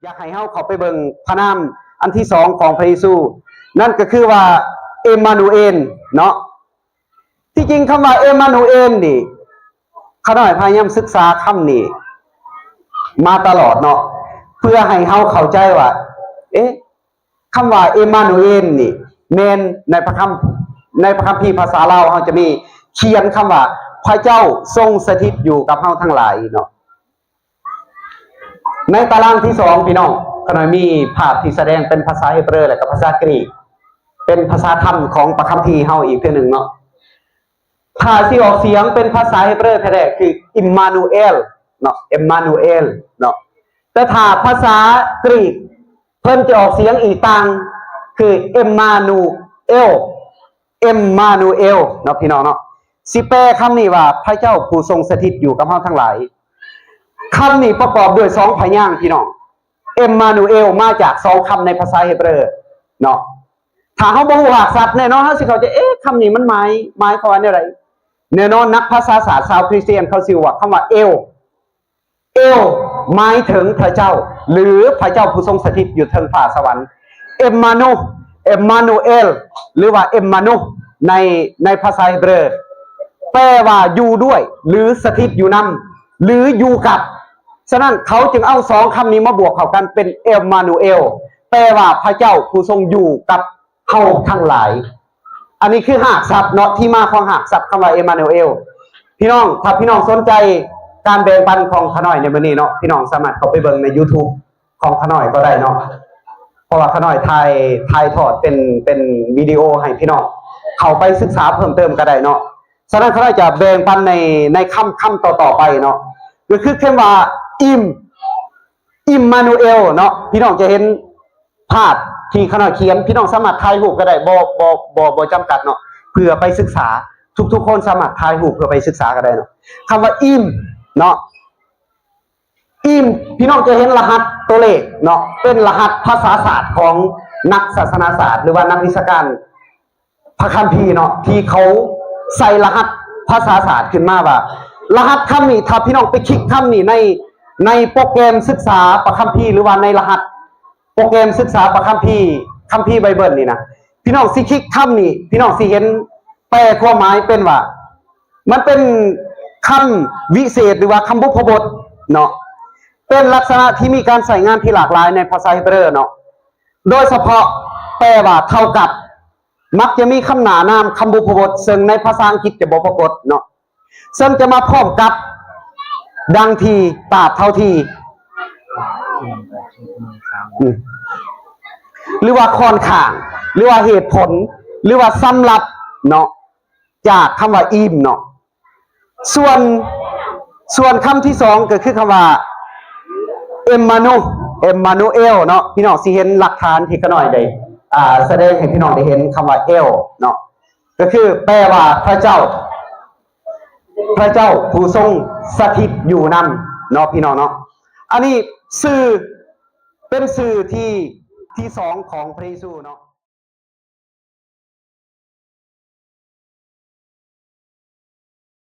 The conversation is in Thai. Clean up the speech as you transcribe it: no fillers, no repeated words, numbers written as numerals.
อยากให้เฮาเข้าไปเบิ่งพระนามอันที่สองของพระเยซูนั่นก็คือว่าเอมมานูเอลเนาะที่จริงคำว่าเอมมานูเอลนี่ข้าน้อยพยายามศึกษาคำนี้มาตลอดเนาะเพื่อให้เฮาเข้าใจว่าคำว่าเอมมานูเอลนี่แม่นในพระคัมภีร์ภาษาลาวเฮาจะมีเขียนคำว่าพระเจ้าทรงสถิตอยู่กับเฮาทั้งหลายเนาะในตารางที่สองพี่น้องก็น่อยมีภาพที่แสดงเป็นภาษาฮีบรูและก็ภาษากรีกเป็นภาษาธรรมของพระคัมภีร์เฮาอีกเทื่อหนึ่งเนาะถ้าที่ออกเสียงเป็นภาษาฮีบรูแท้ๆคืออิมมานูเอลเนาะอิมมานูเอลเนาะแต่ถ้าภาษากรีกเพิ่นจะออกเสียงอีกต่างคือเอมมานูเอลเนาะพี่น้องเนาะสิแปลคำนี้ว่าพระเจ้าผู้ทรงสถิตอยู่กับเฮาทั้งหลายคำนี้ประกอบด้วยสองพยางค์พี่น้องเอมมานูเอลมาจากสองคำในภาษาฮีบรูเนาะถ้าเฮาบ่ฮู้รากศัพท์แน่นอนเฮาสิเข้าใจคำนี้มันหมายความว่าอะไรแน่นอนนักภาษาศาสตร์ชาวคริสเตียนเขาสิว่าคำว่าเอลหมายถึงพระเจ้าหรือพระเจ้าผู้ทรงสถิตอยู่เทิงฟ้าสวรรค์เอมมานูเอลหรือว่าเอมมานูในภาษาฮีบรูแปลว่าอยู่ด้วยหรือสถิตอยู่นำหรืออยู่กับฉะนั้นเขาจึงเอาสองคำนี้มาบวกเข้ากันเป็นเอมมานูเอลแปลว่าพระเจ้าผู้ทรงอยู่กับเฮาทั้งหลายอันนี้คือหากศัพท์เนาะที่มาของหากศัพท์คำว่าเอมมานูเอลพี่น้องถ้าพี่น้องสนใจการแบ่งปันของขน้อยในมื้อนี้เนาะพี่น้องสามารถเข้าไปเบิ่งใน YouTube ของขน้อยก็ได้เนาะเพราะว่าขน้อยถ่ายทอดเป็นวิดีโอให้พี่น้องเข้าไปศึกษาเพิ่มเติมก็ได้เนาะฉะนั้นขน้อยจะแบ่งปันในคำต่อไปเนาะก็คือคำว่าอิมมานูเอลเนาะพี่น้องจะเห็นภาพที่ขน้อยเขียนพี่น้องสามารถถ่ายรูปก็ได้บ่จำกัดเนาะเพื่อไปศึกษาทุกคนสามารถถ่ายรูปเพื่อไปศึกษาก็ได้เนาะคำว่าเนาะพี่น้องจะเห็นรหัสตัวเลขเนาะเป็นรหัสภาษาศาสตร์ของนักศาสนาศาสตร์หรือว่านักวิชาการพระคัมภีร์เนาะที่เขาใส่รหัสภาษาศาสตร์ขึ้นมาว่ารหัสคำนี้ถ้าพี่น้องไปคลิกคำนี้ในโปรแกรมศึกษาพระคัมภีร์หรือว่าในรหัสโปรแกรมศึกษาพระคัมภีร์ไบเบิลนี่นะพี่น้องสิคลิกคำนี้พี่น้องสิเห็นแปลความหมายเป็นว่ามันเป็นคำวิเศษหรือว่าคำบุพบทเนาะเป็นลักษณะที่มีการใส่งานที่หลากหลายในภาษาฮีบรูเนาะโดยเฉพาะแปลว่าเท่ากับมักจะมีคำหนานามคำบุพบทซึ่งในภาษาอังกฤษจะบ่ปรากฏเนาะซึ่งจะมาพร้อมกับดังทีตราบเท่าทีหรือว่าค่อนข้างหรือว่าเหตุผลหรือว่าสำหรับเนาะจากคำว่าเนาะส่วนคำที่สองก็คือคำว่าเอมมานูเอลเนาะพี่น้องสิเห็นหลักฐานที่ขน้อยได้แสดงให้พี่น้องได้เห็นคำว่าเอลเนาะก็คือแปลว่าพระเจ้าผู้ทรงสถิตอยู่นำเนาะพี่น้องเนาะอันนี้เป็นสื่อที่สองของพระเยซูเนาะ